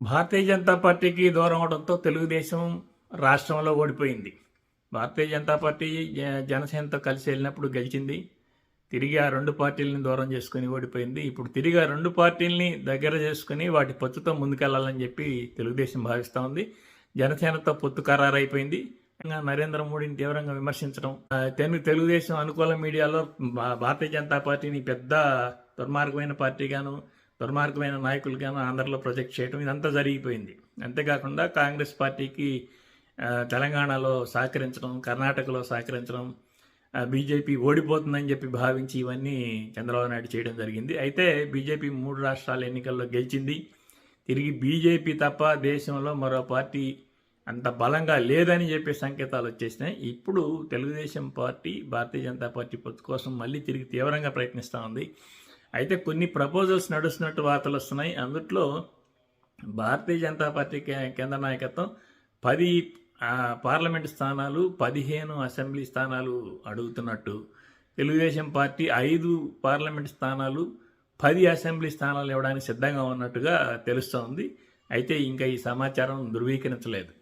భారతీయ జనతా పార్టీకి దూరం అవడంతో తెలుగుదేశం రాష్ట్రంలో ఓడిపోయింది. భారతీయ జనతా పార్టీ జనసేనతో కలిసి వెళ్ళినప్పుడు గెలిచింది. తిరిగి ఆ రెండు పార్టీలని దూరం చేసుకుని ఓడిపోయింది. ఇప్పుడు తిరిగి ఆ రెండు పార్టీలని దగ్గర చేసుకుని వాటి పొత్తుతో ముందుకెళ్లాలని చెప్పి తెలుగుదేశం భావిస్తూ ఉంది. జనసేనతో పొత్తు ఖరారైపోయింది. నరేంద్ర మోడీని తీవ్రంగా విమర్శించడం, తెలుగుదేశం అనుకూల మీడియాలో భారతీయ జనతా పార్టీని పెద్ద దుర్మార్గమైన పార్టీగాను, దుర్మార్గమైన నాయకులుగాను ఆంధ్రలో ప్రొజెక్ట్ చేయడం, ఇదంతా జరిగిపోయింది. అంతేకాకుండా కాంగ్రెస్ పార్టీకి తెలంగాణలో సహకరించడం, కర్ణాటకలో సహకరించడం, బీజేపీ ఓడిపోతుందని చెప్పి భావించి ఇవన్నీ చంద్రబాబు నాయుడు చేయడం జరిగింది. అయితే బీజేపీ 3 రాష్ట్రాల ఎన్నికల్లో గెలిచింది. తిరిగి బీజేపీ తప్ప దేశంలో మరో పార్టీ అంత బలంగా లేదని చెప్పే సంకేతాలు వచ్చేసినాయి. ఇప్పుడు తెలుగుదేశం పార్టీ భారతీయ జనతా పార్టీ పొత్తు కోసం మళ్ళీ తిరిగి తీవ్రంగా ప్రయత్నిస్తూ ఉంది. అయితే కొన్ని ప్రపోజల్స్ నడుస్తున్నట్టు వార్తలు వస్తున్నాయి. అందుట్లో భారతీయ జనతా పార్టీ కేంద్ర నాయకత్వం 10 పార్లమెంటు స్థానాలు, 15 అసెంబ్లీ స్థానాలు అడుగుతున్నట్టు, తెలుగుదేశం పార్టీ 5 పార్లమెంటు స్థానాలు, 10 అసెంబ్లీ స్థానాలు ఇవ్వడానికి సిద్ధంగా ఉన్నట్టుగా తెలుస్తోంది. అయితే ఇంకా ఈ సమాచారం ధృవీకరించలేదు.